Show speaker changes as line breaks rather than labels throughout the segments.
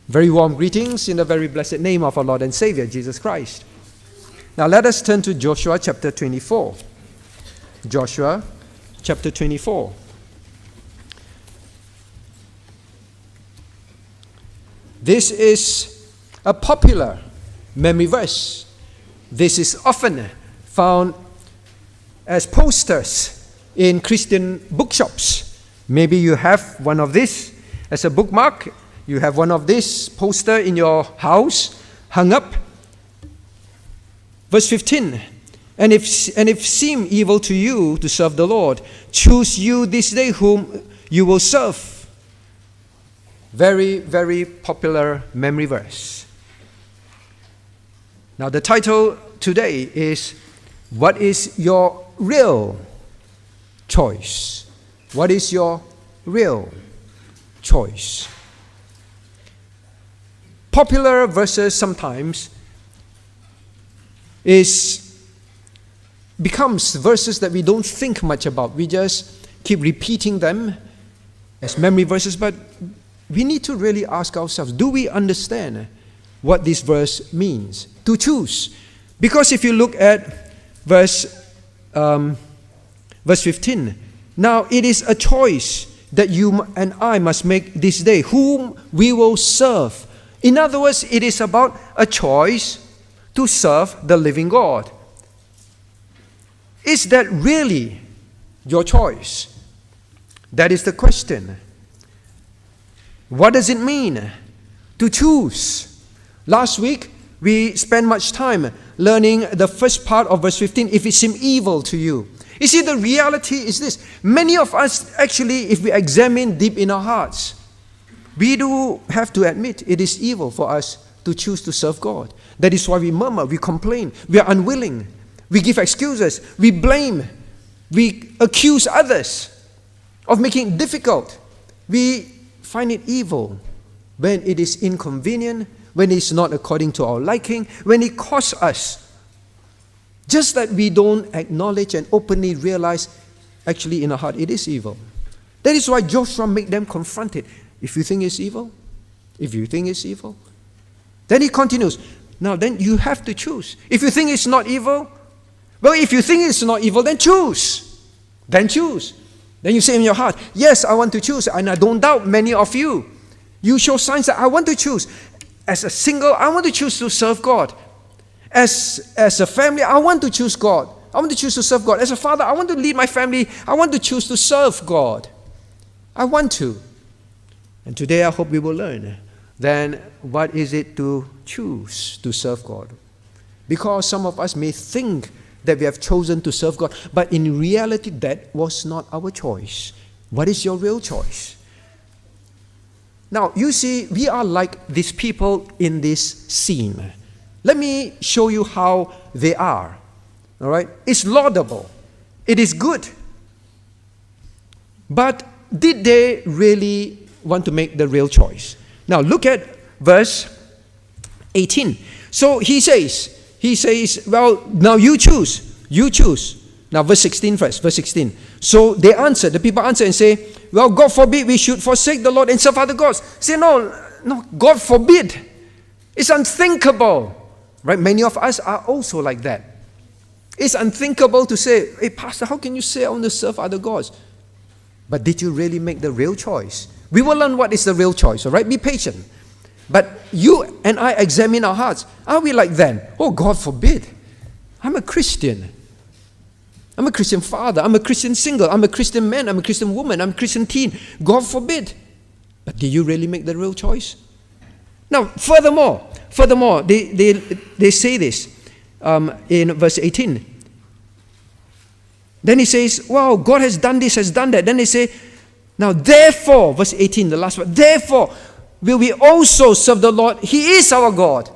Very warm greetings in the very blessed name of our Lord and Savior, Jesus Christ. Now let us turn to Joshua chapter 24. Joshua chapter 24. This is a popular memory verse. This is often found as posters in Christian bookshops. Maybe you have one of these as a bookmark. You have one of this poster in your house hung up. Verse 15, and if seem evil to you to serve the Lord, choose you this day whom you will serve. Very, very popular memory verse. Now the title today is, what is your real choice? What is your real choice? Popular verses sometimes becomes verses that we don't think much about. We just keep repeating them as memory verses, but we need to really ask ourselves, do we understand what this verse means? To choose. Because if you look at verse 15, now it is a choice that you and I must make this day, whom we will serve. In other words, it is about a choice to serve the living God. Is that really your choice? That is the question. What does it mean to choose? Last week, we spent much time learning the first part of verse 15, if it seem evil to you. You see, the reality is this. Many of us, actually, if we examine deep in our hearts, we do have to admit it is evil for us to choose to serve God. That is why we murmur, we complain, we are unwilling, we give excuses, we blame, we accuse others of making it difficult. We find it evil when it is inconvenient, when it is not according to our liking, when it costs us. Just that we don't acknowledge and openly realize, actually in our heart, it is evil. That is why Joshua made them confront it. If you think it's evil, then he continues. Now then you have to choose. If you think it's not evil, well, if you think it's not evil, then choose. Then choose. Then you say in your heart, yes, I want to choose. And I don't doubt many of you. You show signs that I want to choose. As a single, I want to choose to serve God. As a family, I want to choose God. I want to choose to serve God. As a father, I want to lead my family. I want to choose to serve God. I want to. And today I hope we will learn then what is it to choose to serve God. Because some of us may think that we have chosen to serve God, but in reality that was not our choice. What is your real choice? Now you see, we are like these people in this scene. Let me show you how they are. All right? It's laudable. It is good. But did they really want to make the real choice? Now look at verse 18. So he says, well, now you choose. Now verse 16 first, verse 16. So the people answer and say, well, God forbid we should forsake the Lord and serve other gods. Say, no, God forbid. It's unthinkable. Right? Many of us are also like that. It's unthinkable to say, hey, Pastor, how can you say I want to serve other gods? But did you really make the real choice? We will learn what is the real choice, all right? Be patient. But you and I examine our hearts. Are we like that? Oh, God forbid. I'm a Christian. I'm a Christian father. I'm a Christian single. I'm a Christian man. I'm a Christian woman. I'm a Christian teen. God forbid. But did you really make the real choice? Now, furthermore, they say this in verse 18. Then he says, wow, God has done this, has done that. Then they say, now therefore, verse 18, the last one, therefore will we also serve the Lord. He is our God.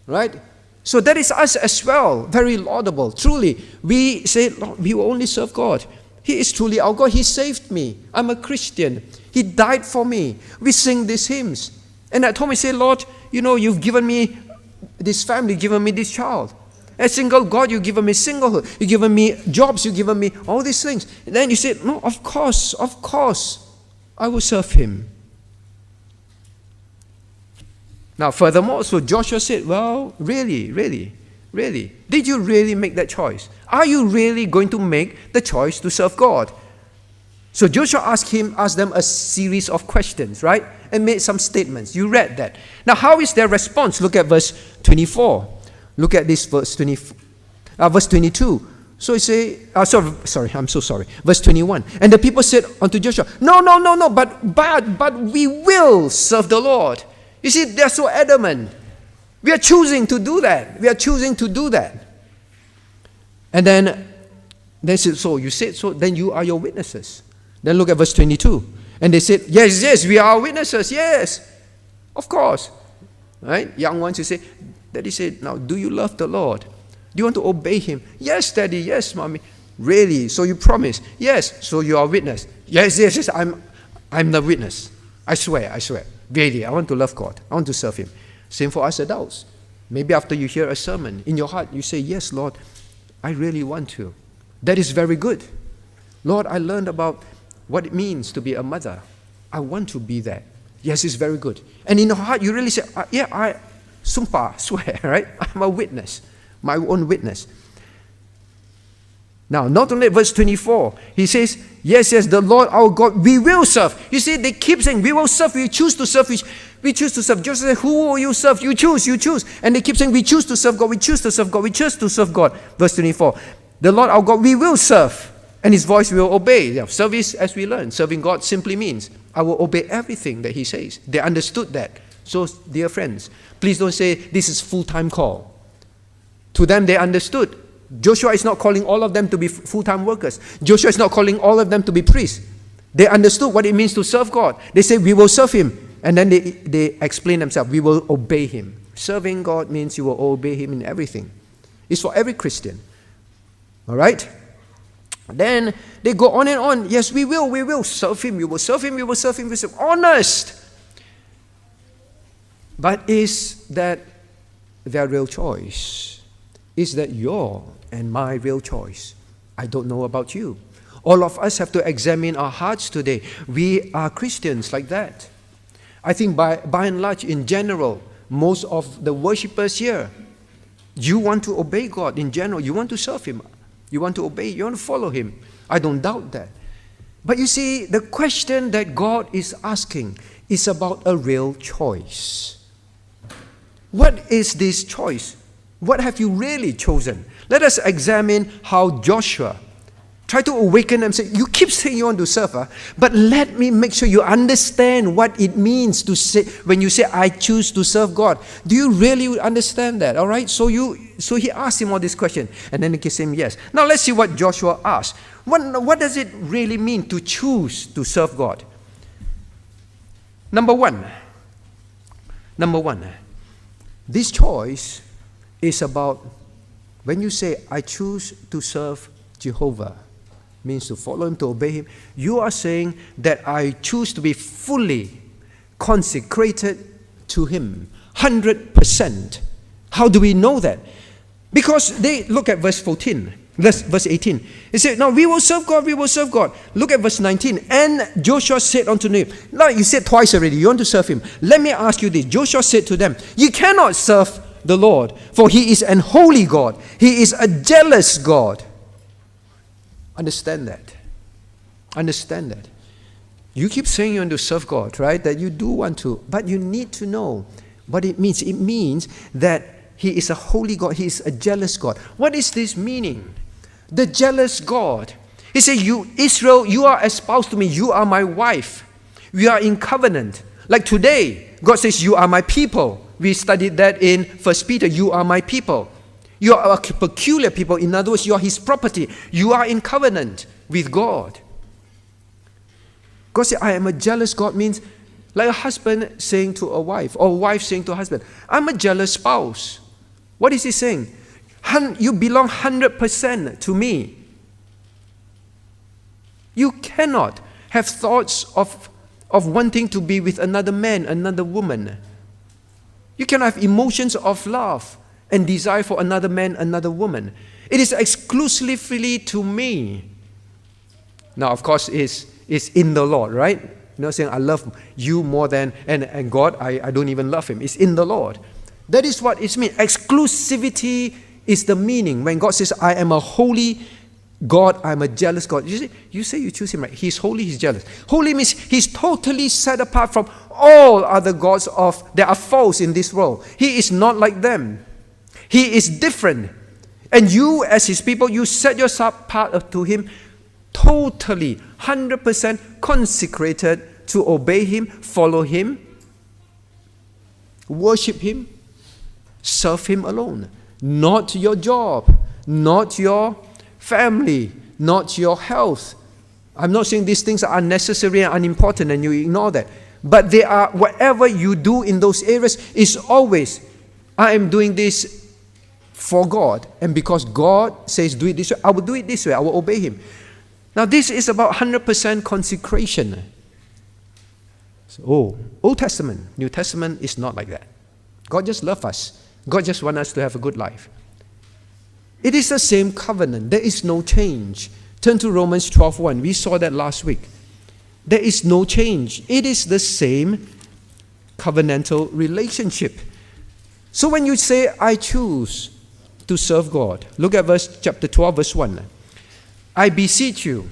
Right? So that is us as well. Very laudable. Truly, we say, Lord, we will only serve God. He is truly our God. He saved me. I'm a Christian. He died for me. We sing these hymns. And at home we say, Lord, you've given me this family, given me this child. As single God, you've given me singlehood. You've given me jobs. You've given me all these things. And then you say, no, of course, I will serve Him. Now, furthermore, so Joshua said, well, really, did you really make that choice? Are you really going to make the choice to serve God? So Joshua asked them a series of questions, right? And made some statements. You read that. Now, how is their response? Look at verse 24. Look at this verse 22. So he say, I'm so sorry. Verse 21. And the people said unto Joshua, no, but we will serve the Lord. You see, they're so adamant. We are choosing to do that. And then they said, so you said so, then you are your witnesses. Then look at verse 22. And they said, yes, we are witnesses, yes. Of course. Right? Young ones, you say, Daddy said, now, do you love the Lord? Do you want to obey Him? Yes, Daddy, yes, Mommy. Really? So you promise? Yes. So you are a witness? Yes, I'm the witness. I swear. Really, I want to love God. I want to serve Him. Same for us adults. Maybe after you hear a sermon, in your heart, you say, yes, Lord, I really want to. That is very good. Lord, I learned about what it means to be a mother. I want to be that. Yes, it's very good. And in your heart, you really say, I sumpah, swear, right? I'm a witness, my own witness. Now, not only verse 24, he says, yes, the Lord our God, we will serve. You see, they keep saying, we will serve, we choose to serve, we choose to serve. Just say, who will you serve? You choose. And they keep saying, we choose to serve God, we choose to serve God, we choose to serve God. Verse 24, the Lord our God, we will serve, and His voice we will obey. Yeah, service, as we learn, serving God simply means, I will obey everything that He says. They understood that. So, dear friends, please don't say, this is full-time call. To them, they understood. Joshua is not calling all of them to be full-time workers. Joshua is not calling all of them to be priests. They understood what it means to serve God. They say, we will serve Him. And then they explain themselves, we will obey Him. Serving God means you will obey Him in everything. It's for every Christian. All right? Then they go on and on. Yes, we will serve Him. We will serve Him. Honest. But is that their real choice? Is that your and my real choice? I don't know about you. All of us have to examine our hearts today. We are Christians like that. I think by and large, in general, most of the worshippers here, you want to obey God in general. You want to serve Him. You want to obey. You want to follow Him. I don't doubt that. But you see, the question that God is asking is about a real choice. What is this choice? What have you really chosen? Let us examine how Joshua tried to awaken them and say, you keep saying you want to serve, but let me make sure you understand what it means to say, when you say, I choose to serve God. Do you really understand that? All right? So he asked him all these questions, and then he gave him yes. Now let's see what Joshua asked. What does it really mean to choose to serve God? Number one, this choice is about when you say, I choose to serve Jehovah, means to follow Him, to obey Him, you are saying that I choose to be fully consecrated to Him, 100%. How do we know that? Because they look at verse 14. Verse 18. It said, now we will serve God, we will serve God. Look at verse 19. And Joshua said unto them, now you said twice already, you want to serve Him. Let me ask you this. Joshua said to them, you cannot serve the Lord, for He is an holy God. He is a jealous God. Understand that. Understand that. You keep saying you want to serve God, right? That you do want to, but you need to know what it means. It means that He is a holy God. He is a jealous God. What is this meaning? The jealous God. He said, you, Israel, you are espoused to me. You are my wife. We are in covenant. Like today, God says, you are my people. We studied that in 1 Peter. You are my people. You are a peculiar people. In other words, you are His property. You are in covenant with God. God said, I am a jealous God means like a husband saying to a wife, or a wife saying to a husband, I'm a jealous spouse. What is He saying? You belong 100% to me. You cannot have thoughts of wanting to be with another man, another woman. You cannot have emotions of love and desire for another man, another woman. It is exclusively to me. Now, of course, it's in the Lord, right? saying, I love you more than, and God, I don't even love him. It's in the Lord. That is what it means. Exclusivity is the meaning. When God says, I am a holy God, I'm a jealous God. You say you choose him, right? He's holy, he's jealous. Holy means he's totally set apart from all other gods that are false in this world. He is not like them. He is different. And you, as his people, you set yourself apart to him, totally, 100% consecrated to obey him, follow him, worship him, serve him alone. Not your job, not your family, not your health. I'm not saying these things are unnecessary and unimportant and you ignore that. But they are, whatever you do in those areas is always, I am doing this for God. And because God says do it this way, I will do it this way. I will obey him. Now this is about 100% consecration. So, Old Testament, New Testament is not like that. God just loves us. God just wants us to have a good life. It is the same covenant. There is no change. Turn to Romans 12:1. We saw that last week. There is no change. It is the same covenantal relationship. So when you say, I choose to serve God, look at chapter 12, verse 1. I beseech you,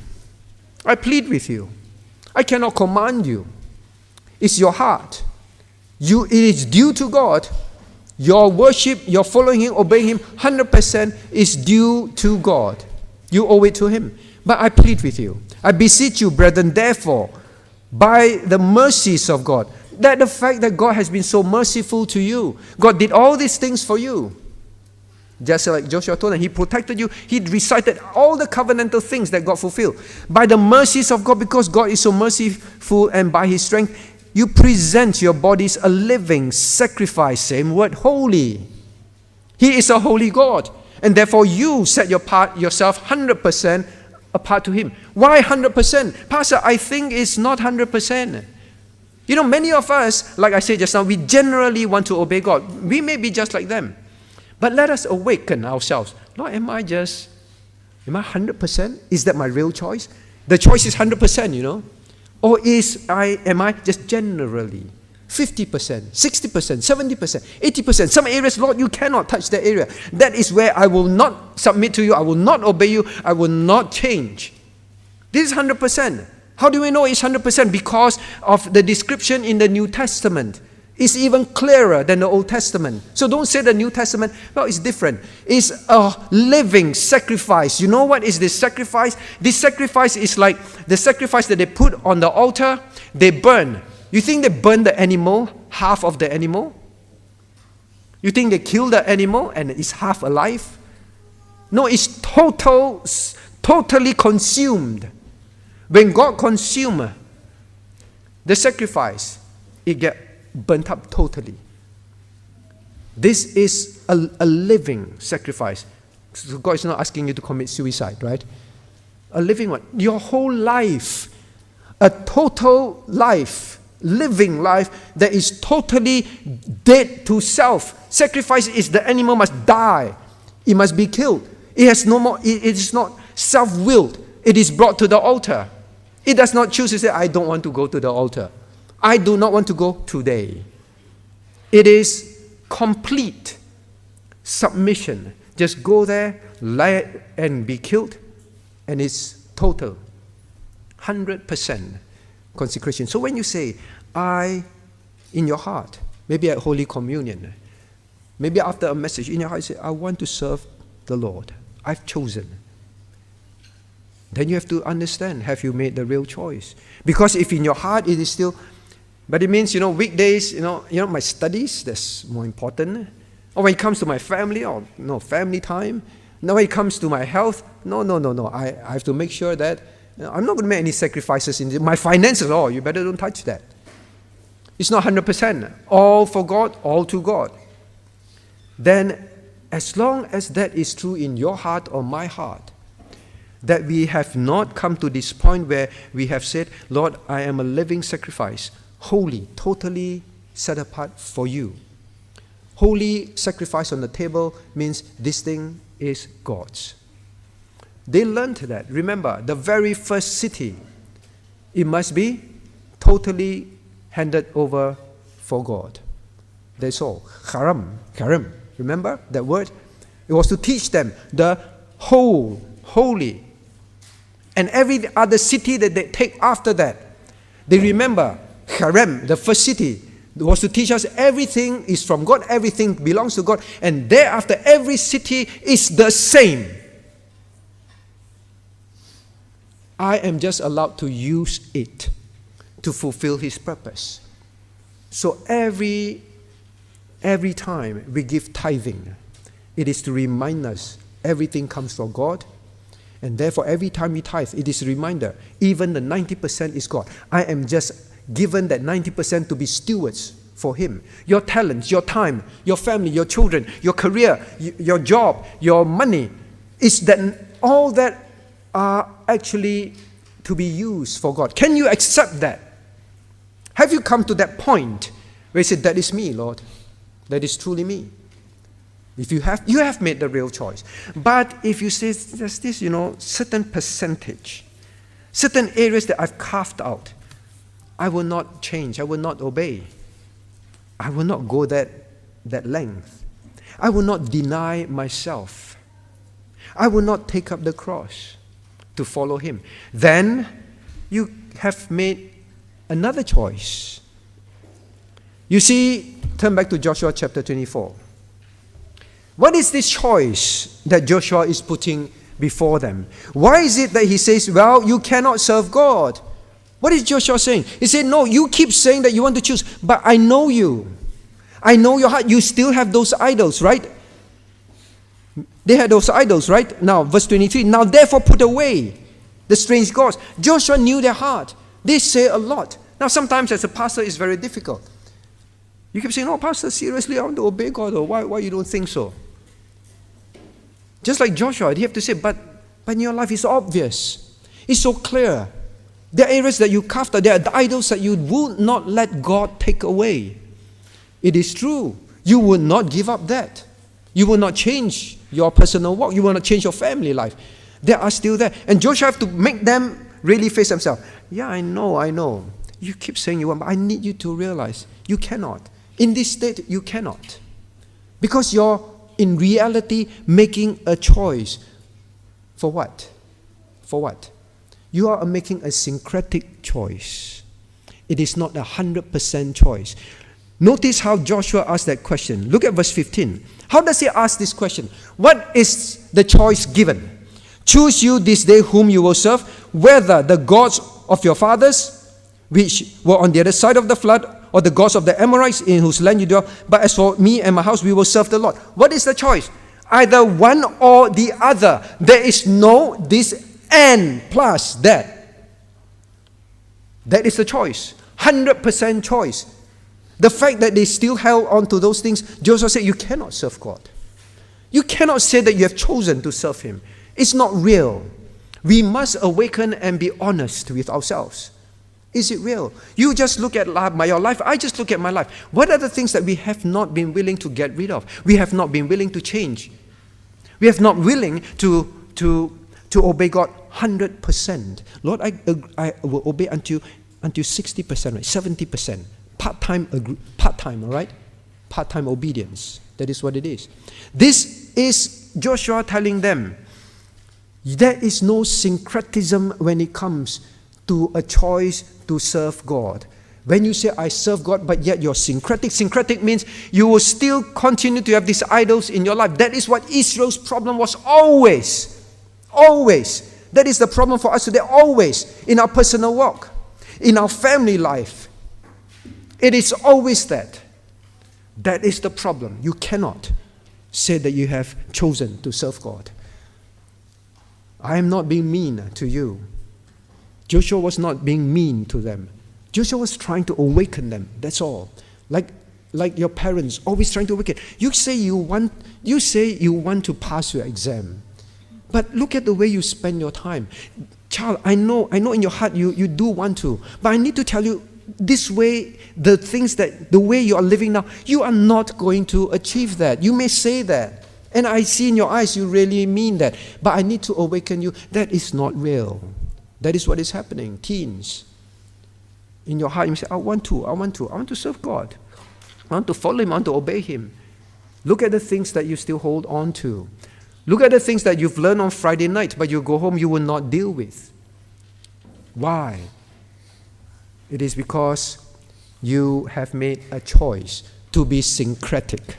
I plead with you, I cannot command you. It's your heart. It is due to God. Your worship, your following him, obeying him, 100% is due to God. You owe it to him. But I plead with you. I beseech you, brethren, therefore, by the mercies of God, that the fact that God has been so merciful to you, God did all these things for you. Just like Joshua told him, he protected you. He recited all the covenantal things that God fulfilled. By the mercies of God, because God is so merciful, and by his strength, you present your bodies a living sacrifice, same word, holy. He is a holy God. And therefore you set yourself 100% apart to him. Why 100%? Pastor, I think it's not 100%. Many of us, like I said just now, we generally want to obey God. We may be just like them. But let us awaken ourselves. Lord, am I 100%? Is that my real choice? The choice is 100%, Or am I just generally 50%, 60%, 70%, 80%? Some areas, Lord, you cannot touch that area. That is where I will not submit to you. I will not obey you. I will not change. This is 100%. How do we know it's 100%? Because of the description in the New Testament. It's even clearer than the Old Testament. So don't say the New Testament, well, it's different. It's a living sacrifice. You know what is this sacrifice? This sacrifice is like the sacrifice that they put on the altar, they burn. You think they burn the animal, half of the animal? You think they kill the animal and it's half alive? No, it's totally consumed. When God consumes the sacrifice, it gets burnt up totally. This is a living sacrifice. So God is not asking you to commit suicide, right? A living one. Your whole life, a total life, living life that is totally dead to self. Sacrifice is the animal must die. It must be killed. It has no more. It is not self-willed. It is brought to the altar. It does not choose to say, I don't want to go to the altar. I do not want to go today. It is complete submission. Just go there, lie and be killed, and it's total. 100% consecration. So when you say, in your heart, maybe at Holy Communion, maybe after a message, in your heart you say, I want to serve the Lord. I've chosen. Then you have to understand, have you made the real choice? Because if in your heart it is still, but it means, weekdays, my studies, that's more important. Or when it comes to my family, family time. Now when it comes to my health, no. I have to make sure that I'm not going to make any sacrifices in my finances. Oh, you better don't touch that. It's not 100%. All for God, all to God. Then, as long as that is true in your heart or my heart, that we have not come to this point where we have said, Lord, I am a living sacrifice, holy, totally set apart for you. Holy sacrifice on the table means this thing is God's. They learned that. Remember, the very first city, it must be totally handed over for God. That's all. Karam. Remember that word? It was to teach them the holy. And every other city that they take after that, they remember Harem, the first city, was to teach us everything is from God, everything belongs to God, and thereafter every city is the same. I am just allowed to use it to fulfill His purpose. So every time we give tithing, it is to remind us everything comes from God. And therefore, every time we tithe, it is a reminder, even the 90% is God. I am just given that 90% to be stewards for Him. Your talents, your time, your family, your children, your career, your job, your money, is that all that are actually to be used for God. Can you accept that? Have you come to that point where you say, that is me, Lord. That is truly me. If you have made the real choice. But if you say there's this, certain percentage, certain areas that I've carved out, I will not change, I will not obey. I will not go that length. I will not deny myself. I will not take up the cross to follow Him. Then you have made another choice. You see, turn back to Joshua chapter 24. What is this choice that Joshua is putting before them? Why is it that he says, well, you cannot serve God? What is Joshua saying? He said, no, you keep saying that you want to choose, but I know you. I know your heart. You still have those idols, right? They had those idols, right? Now, verse 23, now therefore put away the strange gods. Joshua knew their heart. They say a lot. Now, sometimes as a pastor, it's very difficult. You keep saying, no, pastor, seriously, I want to obey God, or why you don't think so? Just like Joshua, you have to say, but in your life it's obvious. It's so clear. There are areas that you carved out. There are the idols that you would not let God take away. It is true. You will not give up that. You will not change your personal walk. You will not change your family life. They are still there. And Joshua have to make them really face themselves. Yeah, I know. You keep saying you want, but I need you to realize you cannot. In this state, you cannot. Because you're, in reality, making a choice. For what? For what? You are making a syncretic choice. It is not 100% choice. Notice how Joshua asked that question. Look at verse 15. How does he ask this question? What is the choice given? Choose you this day whom you will serve, whether the gods of your fathers, which were on the other side of the flood, or the gods of the Amorites in whose land you dwell. But as for me and my house, we will serve the Lord. What is the choice? Either one or the other. There is no this and plus that. That is the choice. 100% choice. The fact that they still held on to those things, Joshua said, you cannot serve God. You cannot say that you have chosen to serve Him. It's not real. We must awaken and be honest with ourselves. Is it real? You just look at your life. I just look at my life. What are the things that we have not been willing to get rid of? We have not been willing to change. We have not willing to obey God 100%. Lord, I will obey until 60%, right? 70%. Part-time, all right? Part-time obedience. That is what it is. This is Joshua telling them, there is no syncretism when it comes to a choice to serve God. When you say, I serve God, but yet you're syncretic. Syncretic means you will still continue to have these idols in your life. That is what Israel's problem was always. Always. That is the problem for us today. Always. In our personal walk. In our family life. It is always that. That is the problem. You cannot say that you have chosen to serve God. I am not being mean to you. Joshua was not being mean to them. Joshua was trying to awaken them. That's all. Like your parents, always trying to awaken. You say you want to pass your exam, but look at the way you spend your time. Child, I know in your heart you do want to, but I need to tell you, this way, the way you are living now, you are not going to achieve that. You may say that, and I see in your eyes you really mean that, but I need to awaken you. That is not real. That is what is happening. Teens, In your heart, you say, I want to serve God. I want to follow Him, I want to obey Him. Look at the things that you still hold on to. Look at the things that you've learned on Friday night, but you go home, you will not deal with. Why? It is because you have made a choice to be syncretic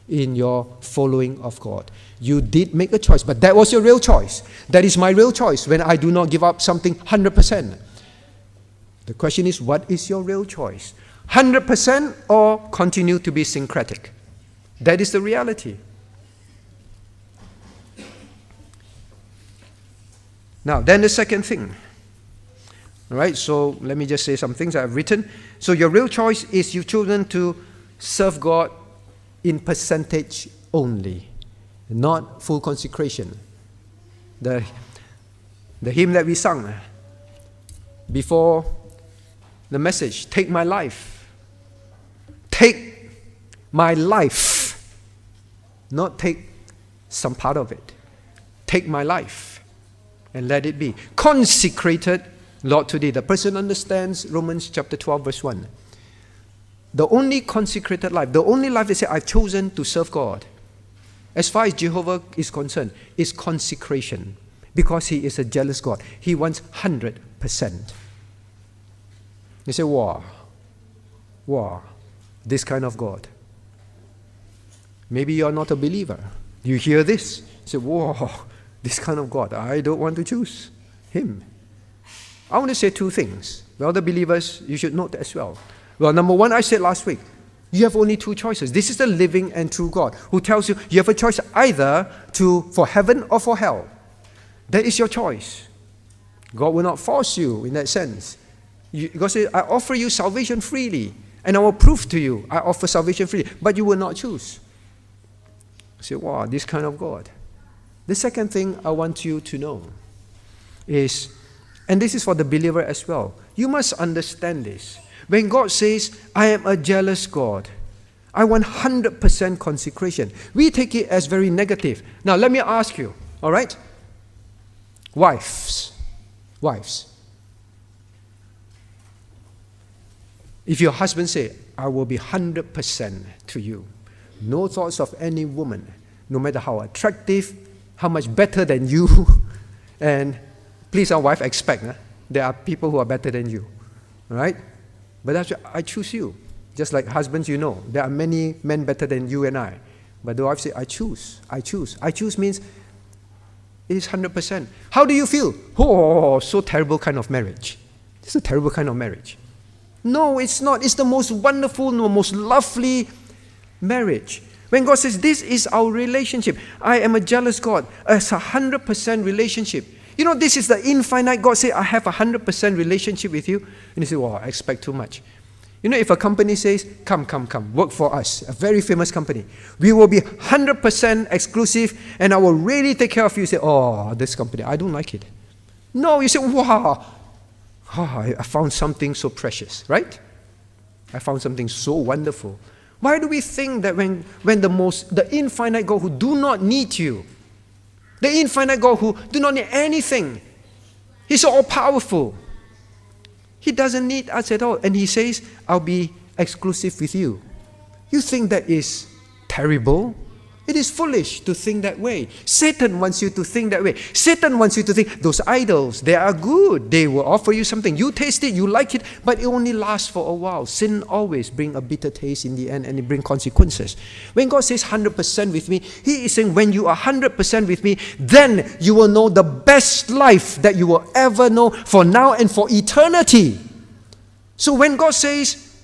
in your following of God. You did make a choice, but that was your real choice. That is my real choice when I do not give up something 100%. The question is, what is your real choice? 100% or continue to be syncretic? That is the reality. Now, then the second thing. All right, so let me just say some things I've written. So your real choice is you've chosen to serve God in percentage only, not full consecration. The hymn that we sung before the message, take my life. Take my life. Not take some part of it. Take my life and let it be. Consecrated, Lord, today. The person understands Romans chapter 12, verse 1. The only consecrated life, the only life they say, I've chosen to serve God, as far as Jehovah is concerned, is consecration. Because He is a jealous God. He wants 100%. They say, wow, this kind of God. Maybe you're not a believer. You hear this, you say, wow, this kind of God. I don't want to choose Him. I want to say two things. Well, the believers, you should note as well. Well, number one, I said last week, you have only two choices. This is the living and true God who tells you you have a choice either for heaven or for hell. That is your choice. God will not force you in that sense. God says, I offer you salvation freely, and I will prove to you I offer salvation freely, but you will not choose. You say, wow, this kind of God. The second thing I want you to know is, and this is for the believer as well, you must understand this. When God says, I am a jealous God, I want 100% consecration, we take it as very negative. Now, let me ask you, all right? Wives. If your husband say, I will be 100% to you, no thoughts of any woman, no matter how attractive, how much better than you, and please, our wife, expect there are people who are better than you, all right? But that's why I choose you. Just like husbands, you know, there are many men better than you and I. But the wife say, I choose. I choose means it is 100%. How do you feel? Oh, so terrible kind of marriage. It's a terrible kind of marriage. No, it's not. It's the most wonderful, the most lovely marriage. When God says, this is our relationship. I am a jealous God. It's a 100% relationship. You know, this is the infinite God say, I have a 100% relationship with you. And you say, wow, I expect too much. You know, if a company says, come, work for us, a very famous company, we will be 100% exclusive and I will really take care of you. You say, oh, this company, I don't like it. No, you say, wow, I found something so precious, right? I found something so wonderful. Why do we think that when the infinite God who do not need you, the infinite God who do not need anything, He's all powerful. He doesn't need us at all. And He says, I'll be exclusive with you. You think that is terrible? It is foolish to think that way. Satan wants you to think that way. Satan wants you to think those idols, they are good. They will offer you something. You taste it, you like it, but it only lasts for a while. Sin always brings a bitter taste in the end and it brings consequences. When God says 100% with me, He is saying when you are 100% with me, then you will know the best life that you will ever know for now and for eternity. So when God says,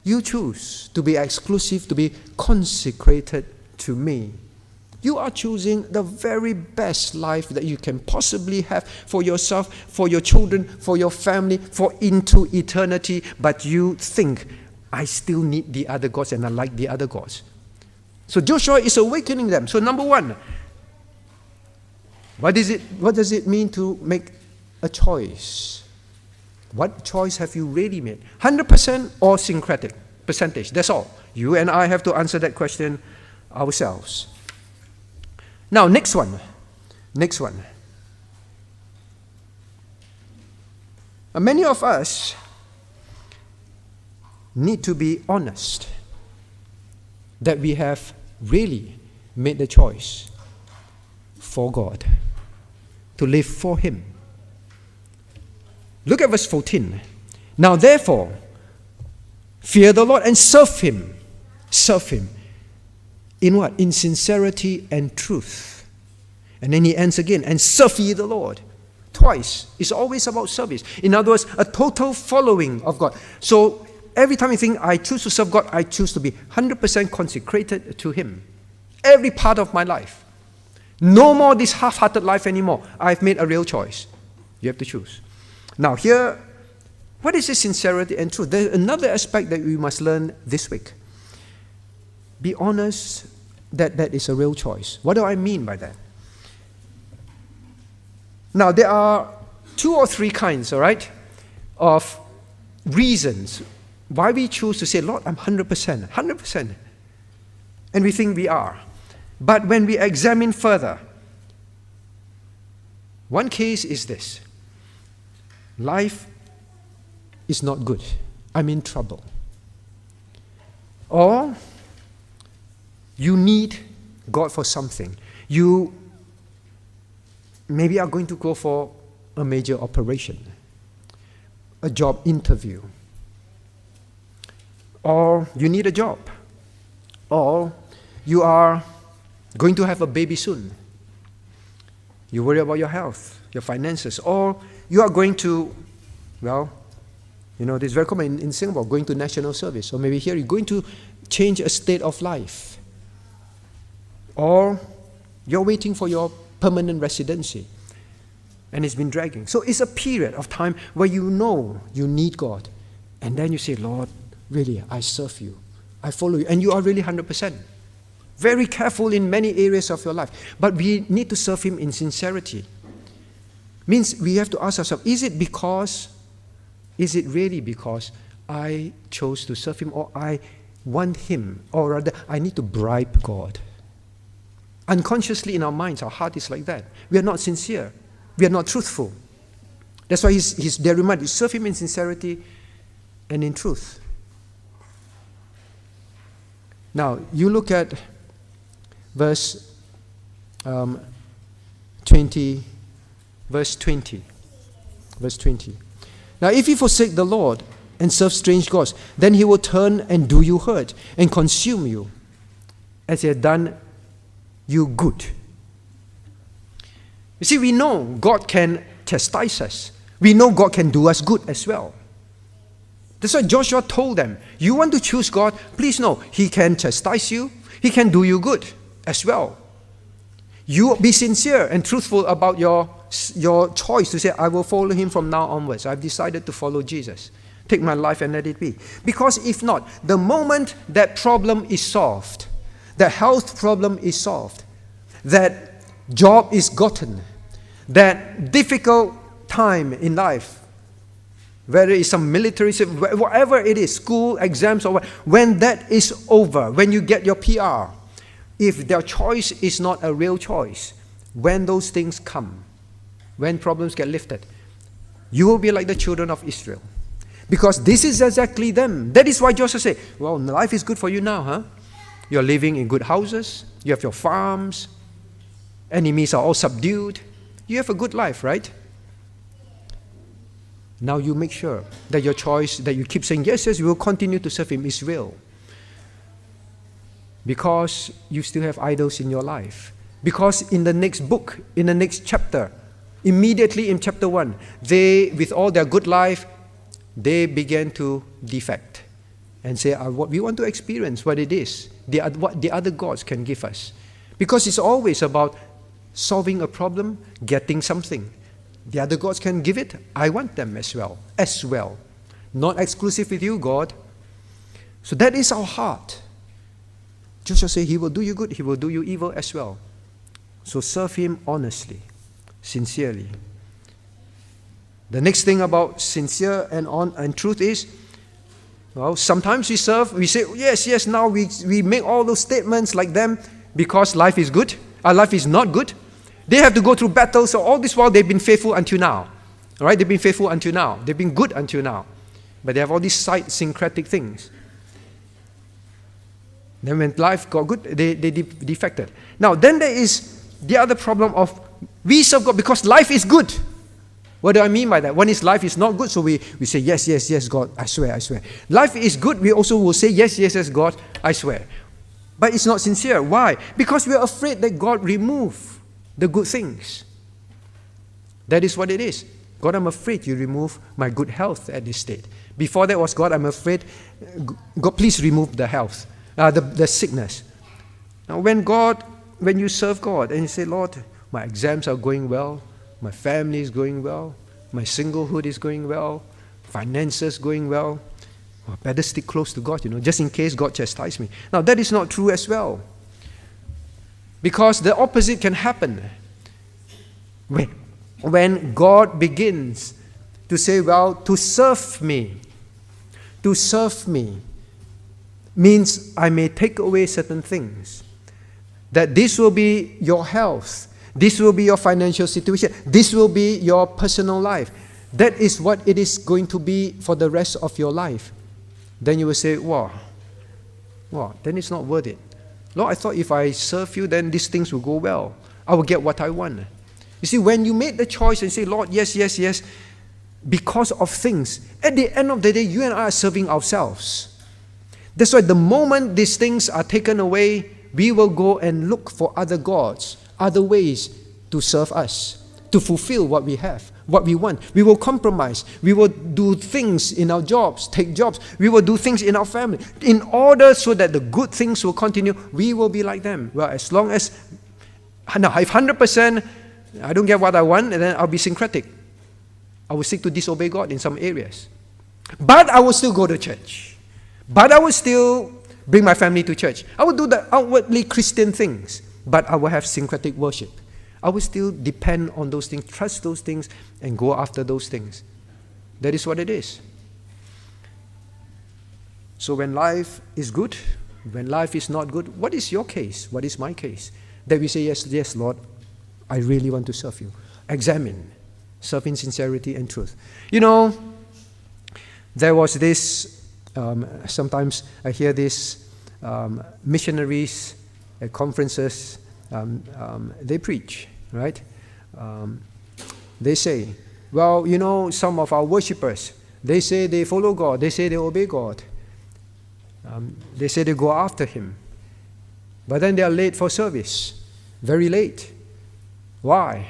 you choose to be exclusive, to be consecrated to me, you are choosing the very best life that you can possibly have for yourself, for your children, for your family, for into eternity. But you think, I still need the other gods and I like the other gods. So Joshua is awakening them. So number one, what does it mean to make a choice? What choice have you really made? 100% or syncretic percentage? That's all. You and I have to answer that question ourselves. Now, next one. Many of us, need to be honest that we have really made the choice for God, to live for Him. Look at verse 14. Now therefore, fear the Lord and serve Him. Serve Him. In what? In sincerity and truth. And then he ends again, and serve ye the Lord. Twice. It's always about service. In other words, a total following of God. So every time you think, I choose to serve God, I choose to be 100% consecrated to Him. Every part of my life. No more this half-hearted life anymore. I've made a real choice. You have to choose. Now here, what is this sincerity and truth? There's another aspect that we must learn this week. Be honest that that is a real choice. What do I mean by that? Now, there are 2 or 3 kinds, all right, of reasons why we choose to say, Lord, I'm 100%, 100%. And we think we are. But when we examine further, one case is this. Life is not good. I'm in trouble. Or you need God for something. You maybe are going to go for a major operation, a job interview, or you need a job, or you are going to have a baby soon. You worry about your health, your finances, or you are going to, well, you know, this is very common in Singapore, going to national service, or maybe here you're going to change a state of life, or you're waiting for your permanent residency, and it's been dragging. So it's a period of time where you know you need God, and then you say, Lord, really, I serve you, I follow you, and you are really 100%. Very careful in many areas of your life, but we need to serve Him in sincerity. Means we have to ask ourselves, is it really because I chose to serve Him, or I want Him, or rather, I need to bribe God? Unconsciously in our minds, our heart is like that. We are not sincere. We are not truthful. That's why they're reminded, serve Him in sincerity and in truth. Now, you look at verse 20. Verse 20. Now, if you forsake the Lord and serve strange gods, then He will turn and do you hurt and consume you, as He had done you good. You see, we know God can chastise us. We know God can do us good as well. That's why Joshua told them, you want to choose God, please know, He can chastise you, He can do you good as well. You be sincere and truthful about your choice to say, I will follow Him from now onwards. I've decided to follow Jesus. Take my life and let it be. Because if not, the moment that problem is solved, the health problem is solved, that job is gotten, that difficult time in life, whether it's some military, whatever it is, school, exams, or what, when that is over, when you get your PR, if their choice is not a real choice, when those things come, when problems get lifted, you will be like the children of Israel. Because this is exactly them. That is why Joshua said, well, life is good for you now, huh? You're living in good houses, you have your farms, enemies are all subdued. You have a good life, right? Now you make sure that your choice, that you keep saying, yes, you will continue to serve Him, is real. Because you still have idols in your life. Because in the next book, in the next chapter, immediately in chapter 1, they, with all their good life, they began to defect and say, we want to experience what it is, what the other gods can give us. Because it's always about solving a problem, getting something. The other gods can give it, I want them as well. Not exclusive with you, God. So that is our heart. Joshua said, He will do you good, He will do you evil as well. So serve Him honestly, sincerely. The next thing about sincere and truth is, well, sometimes we say, yes, now we make all those statements like them because life is good. Our life is not good. They have to go through battles, so all this while they've been faithful until now. All right, they've been faithful until now. They've been good until now. but they have all these side syncretic things. Then when life got good, they defected. Now, then there is the other problem of we serve God because life is good. What do I mean by that? One is life is not good, so we say, yes, yes, yes, God, I swear, I swear. Life is good, we also will say, yes, yes, yes, God, I swear. But it's not sincere. Why? Because we are afraid that God remove the good things. That is what it is. God, I'm afraid you remove my good health at this state. Before that was, God, I'm afraid, God, please remove the health, the sickness. Now, when you serve God and you say, Lord, my exams are going well, my family is going well, my singlehood is going well, finances going well, I better stick close to God, just in case God chastises me. Now, that is not true as well. Because the opposite can happen. When God begins to say, well, to serve me means I may take away certain things. That this will be your health. This will be your financial situation. This will be your personal life. That is what it is going to be for the rest of your life. Then you will say, wow, then it's not worth it. Lord, I thought if I serve you, then these things will go well. I will get what I want. You see, when you make the choice and say, Lord, yes, yes, yes, because of things, at the end of the day, you and I are serving ourselves. That's why the moment these things are taken away, we will go and look for other gods, other ways to serve us, to fulfill what we have, what we want. We will compromise. We will do things in our jobs, take jobs. We will do things in our family. In order so that the good things will continue, we will be like them. Well, as long as, now, if 100%, I don't get what I want, and then I'll be syncretic. I will seek to disobey God in some areas. But I will still go to church. But I will still bring my family to church. I will do the outwardly Christian things, but I will have syncretic worship. I will still depend on those things, trust those things, and go after those things. That is what it is. So when life is good, when life is not good, what is your case? What is my case? That we say, yes, yes, Lord, I really want to serve you. Examine. Serve in sincerity and truth. There was this, sometimes I hear this, missionaries at conferences, they preach, right? They say, well, some of our worshippers, they say they follow God, they say they obey God. They say they go after Him. But then they are late for service, very late. Why?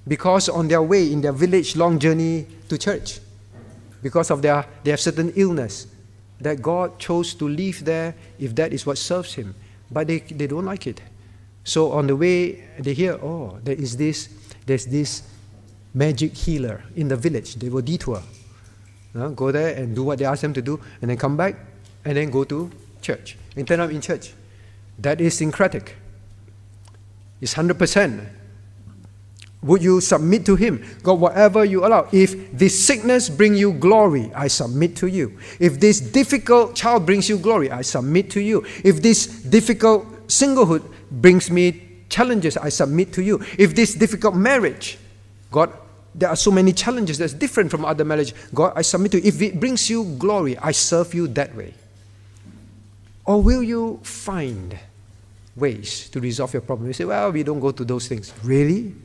Because on their way, in their village, long journey to church, because of they have certain illness that God chose to leave there if that is what serves Him. But they don't like it. So on the way, they hear, there's this magic healer in the village. They will detour. Go there and do what they ask them to do, and then come back, and then go to church, and turn up in church. That is syncretic. It's 100%. Would you submit to Him? God, whatever you allow. If this sickness brings you glory, I submit to you. If this difficult child brings you glory, I submit to you. If this difficult singlehood brings me challenges, I submit to you. If this difficult marriage, God, there are so many challenges that's different from other marriage. God, I submit to you. If it brings you glory, I serve you that way. Or will you find ways to resolve your problem? You say, well, we don't go to those things. Really?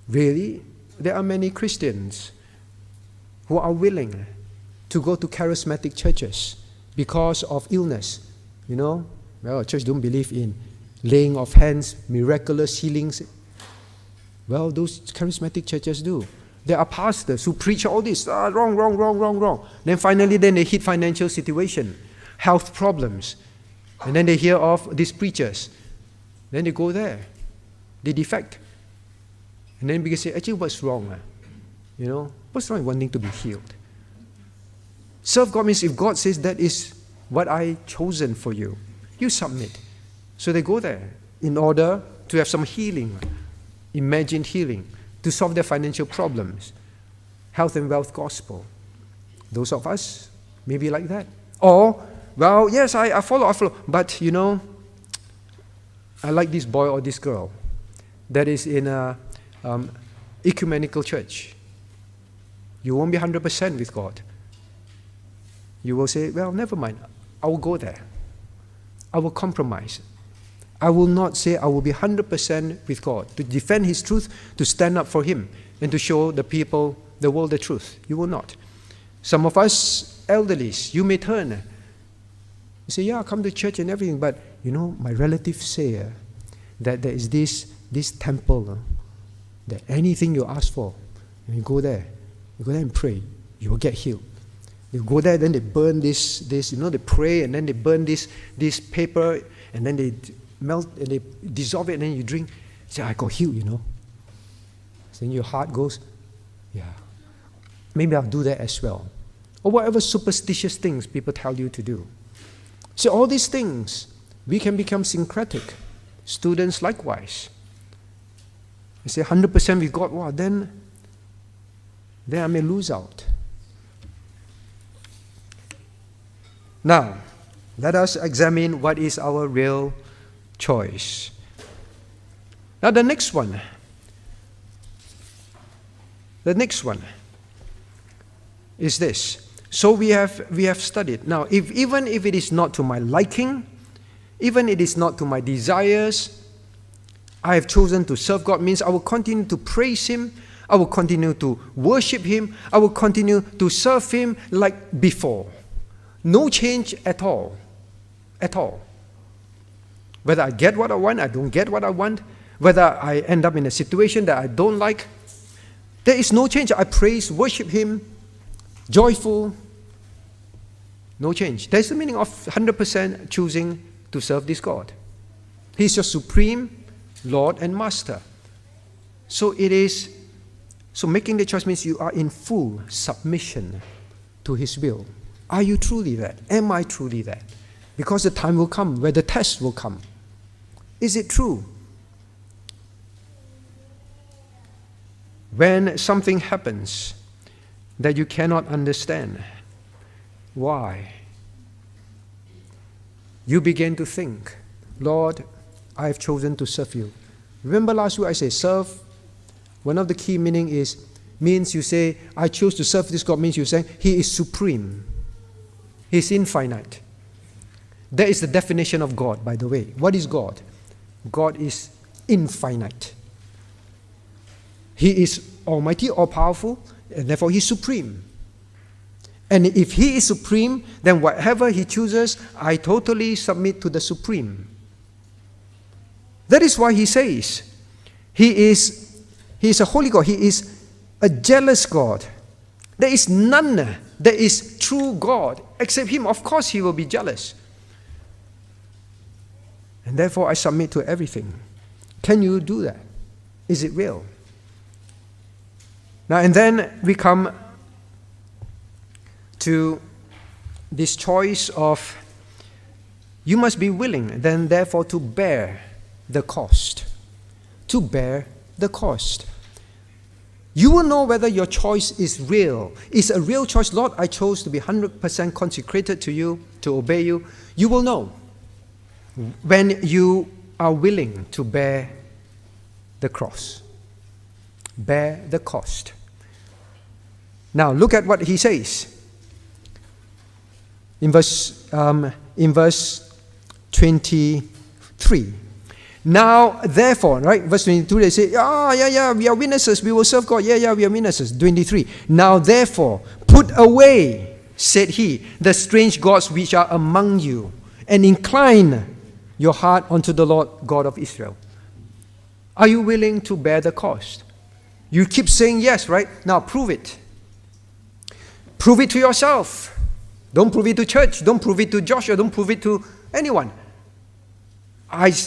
Really? There are many Christians who are willing to go to charismatic churches because of illness. Well, church don't believe in laying of hands, miraculous healings. Well, those charismatic churches do. There are pastors who preach all this, wrong. Then finally, they hit financial situation, health problems. And then they hear of these preachers. Then they go there. They defect. And then because say, actually, what's wrong? What's wrong with wanting to be healed? Serve God means if God says that is what I chosen for you, you submit. So they go there in order to have some healing, imagined healing, to solve their financial problems. Health and wealth gospel. Those of us may be like that. Or, well, yes, I follow. But, I like this boy or this girl that is in a ecumenical church. You won't be 100% with God. You will say, well, never mind. I will go there. I will compromise. I will not say I will be 100% with God, to defend His truth, to stand up for Him, and to show the people, the world, the truth. You will not. Some of us elderlies, you may turn. You say, yeah, come to church and everything, but my relatives say that there is this temple that anything you ask for, and you go there and pray, you will get healed. You go there, then they burn this, they pray, and then they burn this paper, and then they melt, and they dissolve it, and then you drink. You say, I got healed, Then your heart goes, yeah, maybe I'll do that as well. Or whatever superstitious things people tell you to do. So all these things, we can become syncretic. Students likewise. You say 100% with God, wow, then I may lose out. Now, let us examine what is our real choice. Now the next one is this. So we have studied. Now, even if it is not to my liking, even it is not to my desires, I have chosen to serve God, means I will continue to praise Him, I will continue to worship Him, I will continue to serve Him like before. No change at all. At all. Whether I get what I want, I don't get what I want, whether I end up in a situation that I don't like, there is no change. I praise, worship Him, joyful, no change. That's the meaning of 100% choosing to serve this God. He's your supreme Lord and Master. So making the choice means you are in full submission to His will. Are you truly that? Am I truly that? Because the time will come where the test will come. Is it true? When something happens that you cannot understand, why? You begin to think, Lord, I have chosen to serve you. Remember last week I said serve, one of the key means you say, I choose to serve this God, means you say, He is supreme. He is infinite. That is the definition of God, by the way. What is God? God is infinite. He is almighty, all-powerful, and therefore He is supreme. And if He is supreme, then whatever He chooses, I totally submit to the supreme. That is why He says, He is a holy God. He is a jealous God. There is none that is true God except Him. Of course He will be jealous. And therefore I submit to everything. Can you do that? Is it real? Now and then we come to this choice of you must be willing then therefore to bear the cost. To bear the cost. You will know whether your choice is real. It's a real choice. Lord, I chose to be 100% consecrated to you, to obey you. You will know when you are willing to bear the cross. Bear the cost. Now look at what he says. In verse 23. Now, therefore, right, verse 22, they say, we are witnesses, we will serve God. We are witnesses. 23. Now, therefore, put away, said he, the strange gods which are among you, and incline your heart unto the Lord God of Israel. Are you willing to bear the cost? You keep saying yes, right? Now, prove it. Prove it to yourself. Don't prove it to church. Don't prove it to Joshua. Don't prove it to anyone.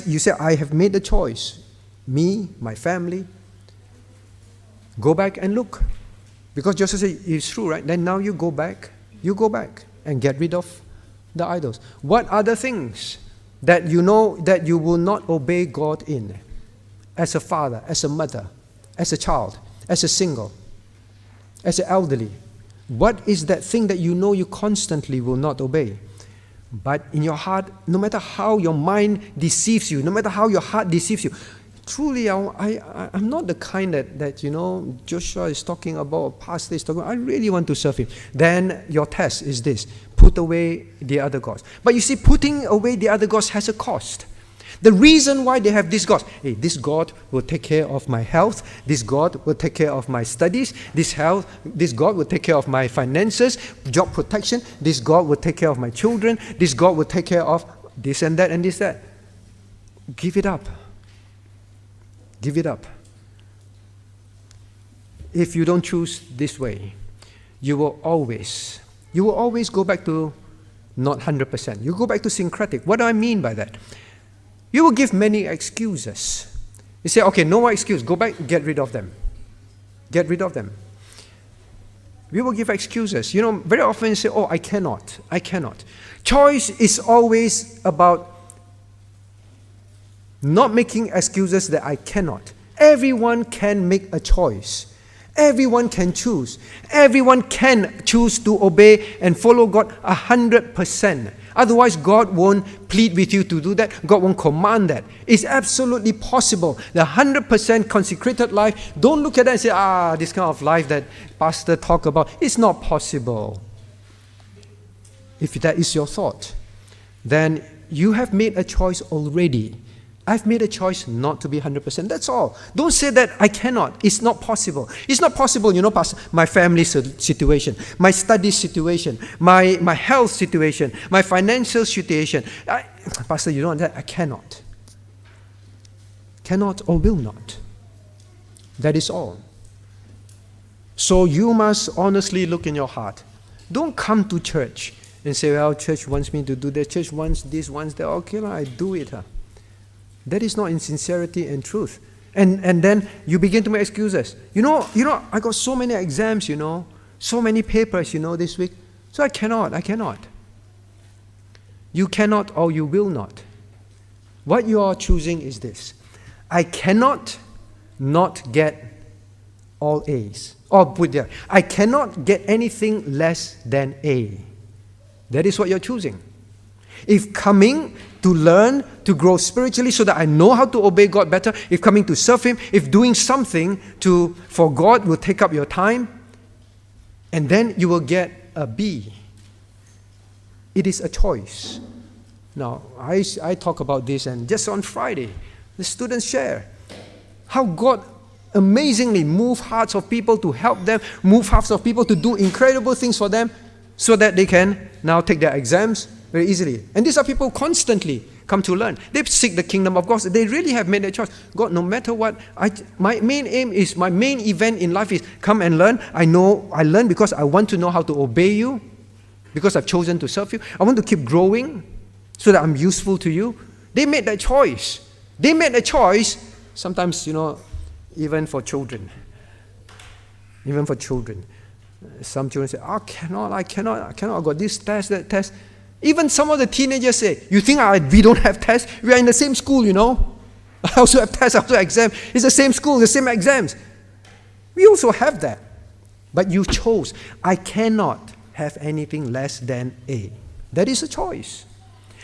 You say, I have made the choice. Me, my family. Go back and look. Because Joshua said, it's true, right? Then now you go back and get rid of the idols. What are the things that you know that you will not obey God in? As a father, as a mother, as a child, as a single, as an elderly. What is that thing that you know you constantly will not obey? But in your heart, no matter how your mind deceives you, no matter how your heart deceives you, truly, I'm not the kind that Joshua is talking about, pastor is talking about. I really want to serve him. Then your test is this: put away the other gods. But you see, putting away the other gods has a cost. The reason why they have this God, hey, this God will take care of my health, this God will take care of my studies, this God will take care of my finances, job protection, this God will take care of my children, this God will take care of this and that and this that. Give it up. Give it up. If you don't choose this way, you will always go back to not 100%. You go back to syncretic. What do I mean by that? You will give many excuses. You say, okay, no more excuse. Go back, get rid of them. Get rid of them. We will give excuses. Very often you say, oh, I cannot. Choice is always about not making excuses that I cannot. Everyone can make a choice. Everyone can choose. Everyone can choose to obey and follow God 100%. Otherwise, God won't plead with you to do that. God won't command that. It's absolutely possible. The 100% consecrated life, don't look at that and say, this kind of life that pastor talk about. It's not possible. If that is your thought, then you have made a choice already. I've made a choice not to be 100%. That's all. Don't say that I cannot. It's not possible. It's not possible, Pastor, my family situation, my study situation, my health situation, my financial situation. Pastor, you don't want that? I cannot. Cannot or will not. That is all. So you must honestly look in your heart. Don't come to church and say, well, church wants me to do that. Church wants this, wants that. Okay, I do it. That is not in sincerity and truth. And then you begin to make excuses. I got so many exams, so many papers, this week. So I cannot. You cannot or you will not. What you are choosing is this. I cannot not get all A's. Or put there, I cannot get anything less than A. That is what you're choosing. If coming to learn, to grow spiritually so that I know how to obey God better, if coming to serve Him, if doing something for God will take up your time, and then you will get a B. It is a choice. Now, I talk about this, and just on Friday, the students share how God amazingly move hearts of people to help them, move hearts of people to do incredible things for them so that they can now take their exams very easily. And these are people who constantly come to learn. They seek the kingdom of God. They really have made their choice. God, no matter what, my main aim is, my main event in life is come and learn. I learn because I want to know how to obey you, because I've chosen to serve you. I want to keep growing so that I'm useful to you. They made that choice. They made a choice, sometimes, even for children. Even for children. Some children say, I cannot, I got this test, that test. Even some of the teenagers say, you think we don't have tests? We are in the same school, I also have tests, I also have exams. It's the same school, the same exams. We also have that. But you chose, I cannot have anything less than A. That is a choice.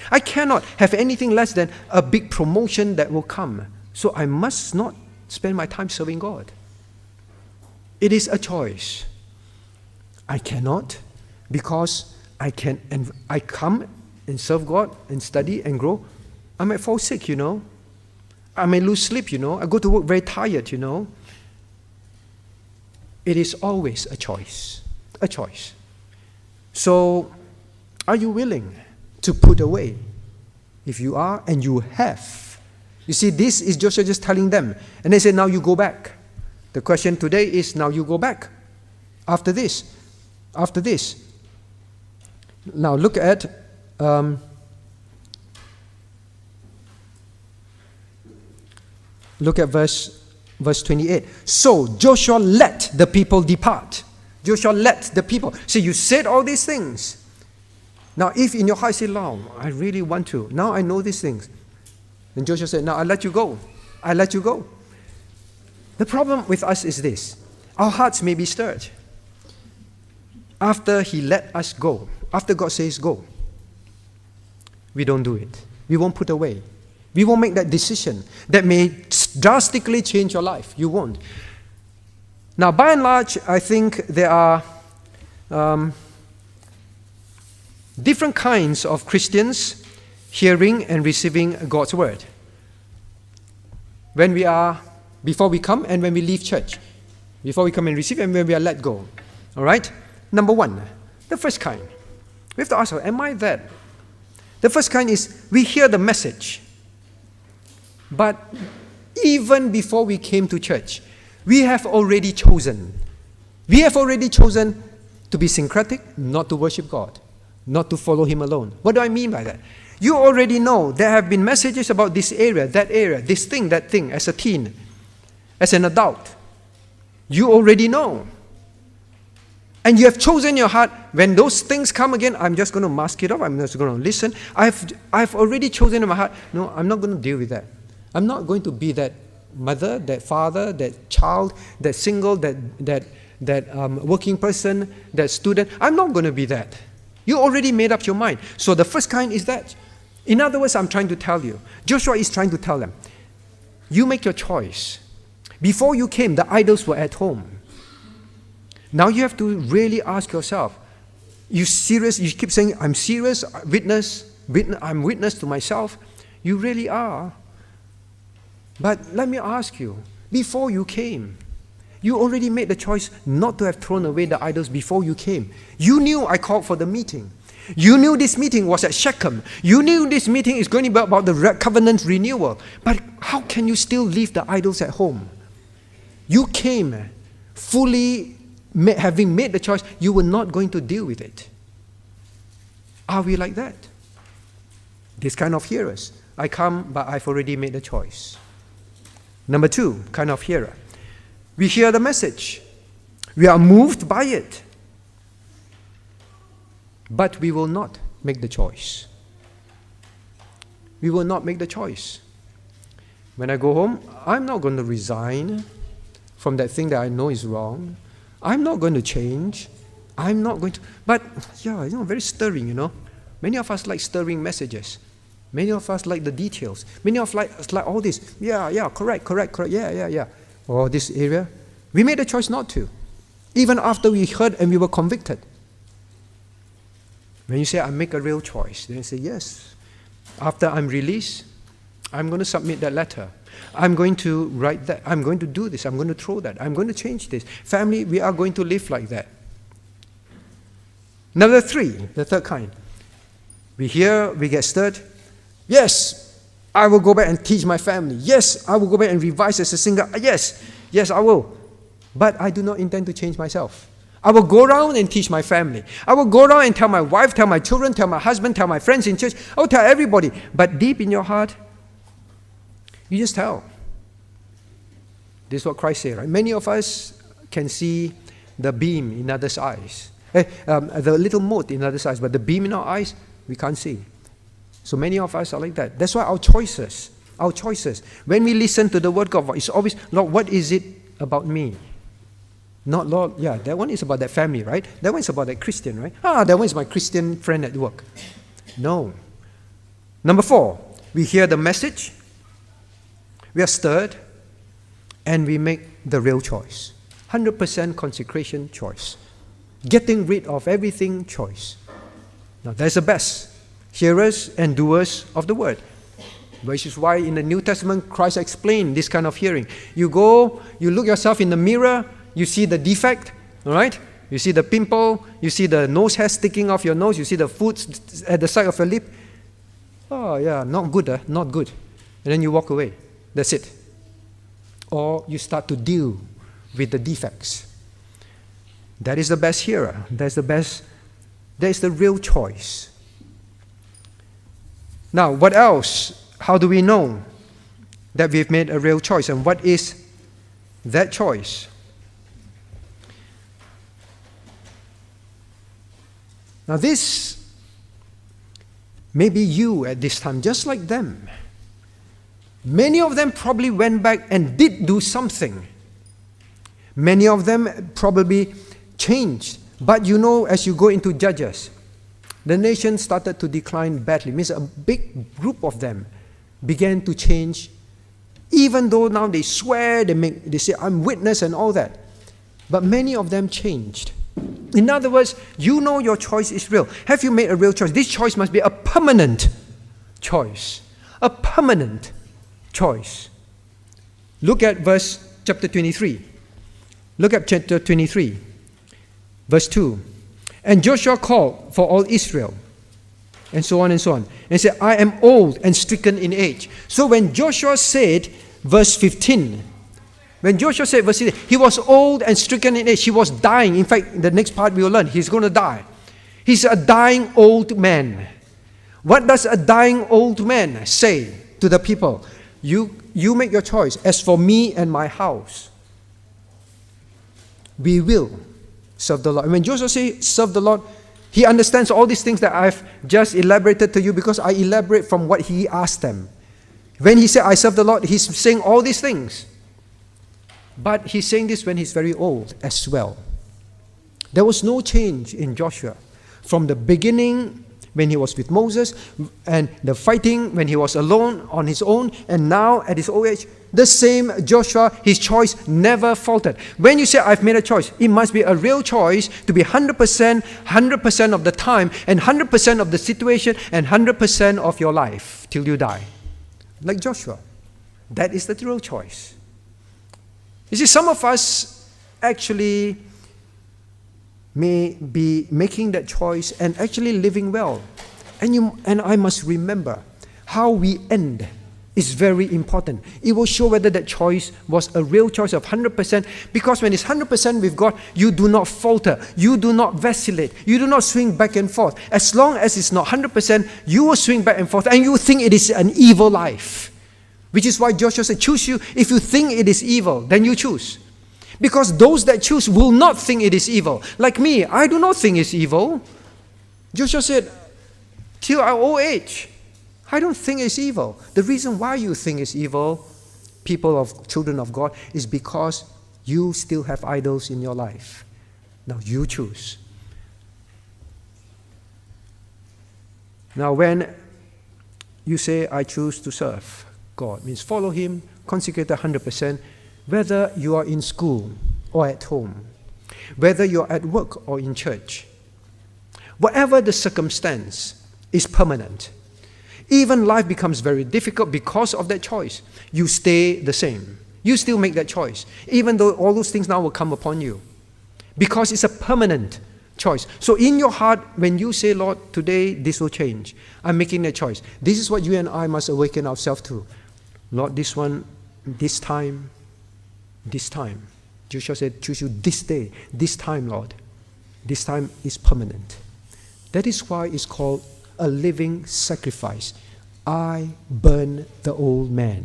I cannot have anything less than a big promotion that will come. So I must not spend my time serving God. It is a choice. I cannot because I can, and I come and serve God and study and grow. I might fall sick, I may lose sleep, I go to work very tired, It is always a choice. A choice. So, are you willing to put away? If you are, and you have. You see, this is Joshua just telling them. And they say, now you go back. The question today is, now you go back. After this. Now look at verse 28. So Joshua let the people depart. Joshua let the people. So you said all these things. Now if in your heart you say, "Lord, I really want to. Now I know these things." Then Joshua said, "Now I let you go. I let you go." The problem with us is this. Our hearts may be stirred. After He let us go, after God says go, we don't do it. We won't put away. We won't make that decision that may drastically change your life. You won't. Now, by and large, I think there are different kinds of Christians hearing and receiving God's word. Before we come and when we leave church. Before we come and receive and when we are let go. All right? Number one, the first kind. We have to ask, am I that? The first kind is we hear the message. But even before we came to church, we have already chosen. We have already chosen to be syncretic, not to worship God, not to follow Him alone. What do I mean by that? You already know there have been messages about this area, this thing, that thing, as a teen, as an adult. You already know. And you have chosen in your heart, when those things come again, I'm just going to mask it off, I'm just going to listen. I've already chosen in my heart, no, I'm not going to deal with that. I'm not going to be that mother, that father, that child, that single, that working person, that student. I'm not going to be that. You already made up your mind. So the first kind is that. In other words, I'm trying to tell you, Joshua is trying to tell them, you make your choice. Before you came, the idols were at home. Now you have to really ask yourself, you serious? You keep saying, I'm serious, I'm witness to myself. You really are. But let me ask you, before you came, you already made the choice not to have thrown away the idols before you came. You knew I called for the meeting. You knew this meeting was at Shechem. You knew this meeting is going to be about the covenant renewal. But how can you still leave the idols at home? You came fully having made the choice, you were not going to deal with it. Are we like that? This kind of hearers. I come, but I've already made the choice. Number two, kind of hearer. We hear the message. We are moved by it. But we will not make the choice. We will not make the choice. When I go home, I'm not going to resign from that thing that I know is wrong. I'm not going to change. I'm not going to. But, very stirring, Many of us like stirring messages. Many of us like the details. Many of us like all this. Correct. Yeah. Or this area. We made a choice not to. Even after we heard and we were convicted. When you say, I make a real choice, then you say, yes. After I'm released, I'm going to submit that letter. I'm going to write that. I'm going to do this. I'm going to throw that. I'm going to change this. Family, we are going to live like that. Number three, the third kind. We hear, we get stirred. Yes, I will go back and teach my family. Yes, I will go back and revise as a singer. Yes, I will. But I do not intend to change myself. I will go around and teach my family. I will go around and tell my wife, tell my children, tell my husband, tell my friends in church. I will tell everybody. But deep in your heart, you just tell. This is what Christ said, right? Many of us can see the beam in others' eyes. The little mote in others' eyes, but the beam in our eyes, we can't see. So many of us are like that. That's why our choices, when we listen to the word of God, it's always, Lord, what is it about me? Not, Lord, that one is about that family, right? That one is about that Christian, right? That one is my Christian friend at work. No. Number four, we hear the message, we are stirred, and we make the real choice. 100% consecration choice. Getting rid of everything choice. Now, that's the best. Hearers and doers of the word. Which is why in the New Testament, Christ explained this kind of hearing. You go, you look yourself in the mirror, you see the defect, all right? You see the pimple, you see the nose hair sticking off your nose, you see the food at the side of your lip. Not good, not good. And then you walk away. That's it. Or you start to deal with the defects. That is the best hearer. That is the real choice. Now, what else? How do we know that we've made a real choice? And what is that choice? Now, this may be you at this time, just like them. Many of them probably went back and did do something. Many of them probably changed. But as you go into Judges, the nation started to decline badly. It means a big group of them began to change Even though now they swear, they say, I'm witness and all that. But many of them changed. In other words, you know your choice is real. Have you made a real choice? This choice must be a permanent choice. A permanent choice. Look at chapter 23. Look at chapter 23, verse 2. And Joshua called for all Israel, and so on and so on, and said, I am old and stricken in age. So when Joshua said, verse 15, he was old and stricken in age. He was dying. In fact, the next part we will learn, he's going to die. He's a dying old man. What does a dying old man say to the people? You make your choice. As for me and my house, we will serve the Lord. And when Joshua says serve the Lord, he understands all these things that I've just elaborated to you because I elaborate from what he asked them. When he said, I serve the Lord, he's saying all these things. But he's saying this when he's very old as well. There was no change in Joshua. From the beginning, when he was with Moses, and the fighting when he was alone on his own, and now at his old age, the same Joshua, his choice never faltered. When you say, I've made a choice, it must be a real choice to be 100% of the time, and 100% of the situation, and 100% of your life till you die. Like Joshua. That is the real choice. You see, some of us actually may be making that choice and actually living well. And I must remember, how we end is very important. It will show whether that choice was a real choice of 100%, because when it's 100% with God, you do not falter, you do not vacillate, you do not swing back and forth. As long as it's not 100%, you will swing back and forth, and you will think it is an evil life. Which is why Joshua said, choose you. If you think it is evil, then you choose. Because those that choose will not think it is evil. Like me, I do not think it's evil. Joshua said, till our old age, I don't think it's evil. The reason why you think it's evil, children of God, is because you still have idols in your life. Now you choose. Now when you say, I choose to serve God, means follow Him, consecrate 100%, whether you are in school or at home, whether you're at work or in church, whatever the circumstance is permanent. Even life becomes very difficult because of that choice. You stay the same. You still make that choice, even though all those things now will come upon you, because it's a permanent choice. So in your heart, when you say, Lord, today this will change, I'm making a choice. This is what you and I must awaken ourselves to. Lord, this one, this time. Joshua said, choose you this day, this time, Lord. This time is permanent. That is why it's called a living sacrifice. I burn the old man.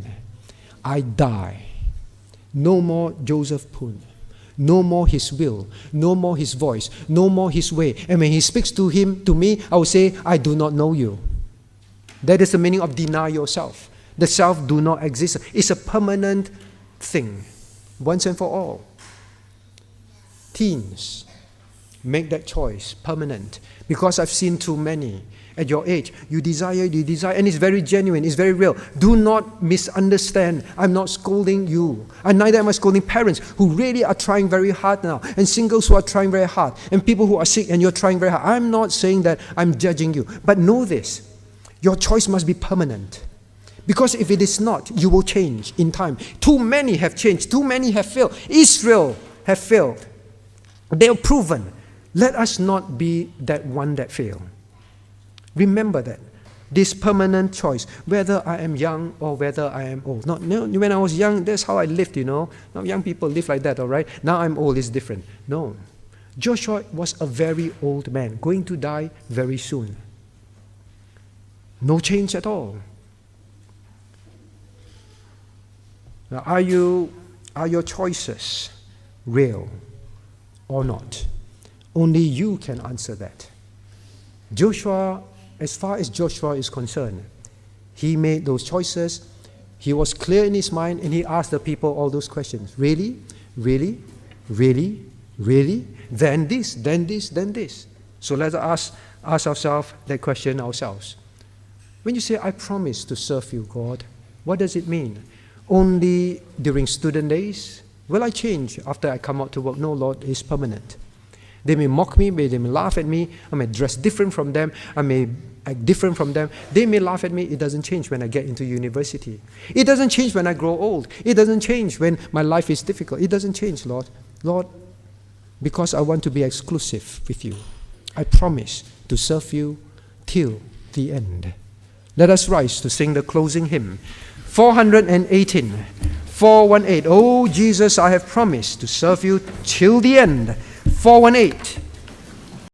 I die. No more Joseph Poon. No more his will. No more his voice. No more his way. And when he speaks to me, I will say, I do not know you. That is the meaning of deny yourself. The self do not exist. It's a permanent thing. Once and for all. Teens, make that choice permanent. Because I've seen too many. At your age, you desire, and it's very genuine, it's very real. Do not misunderstand. I'm not scolding you. And neither am I scolding parents who really are trying very hard now, and singles who are trying very hard, and people who are sick and you're trying very hard. I'm not saying that I'm judging you. But know this, your choice must be permanent. Because if it is not, you will change in time. Too many have changed. Too many have failed. Israel have failed. They are proven. Let us not be that one that failed. Remember that. This permanent choice, whether I am young or whether I am old. When I was young, that's how I lived, Now young people live like that, all right? Now I'm old, it's different. No. Joshua was a very old man, going to die very soon. No change at all. Now, are your choices real or not? Only you can answer that. Joshua, as far as Joshua is concerned, he made those choices. He was clear in his mind, and he asked the people all those questions. Really? Really? Really? Really? Then this, then this, then this. So let us ask ourselves that question ourselves. When you say, I promise to serve you, God, what does it mean? only during student days? Will I change after I come out to work? No, Lord, it's permanent. They may mock me, they may laugh at me, I may dress different from them, I may act different from them. They may laugh at me. It doesn't change when I get into university. It doesn't change when I grow old. It doesn't change when my life is difficult. It doesn't change, Lord. Lord, because I want to be exclusive with you, I promise to serve you till the end. Let us rise to sing the closing hymn. 418. 418. Oh, Jesus, I have promised to serve you till the end. 418.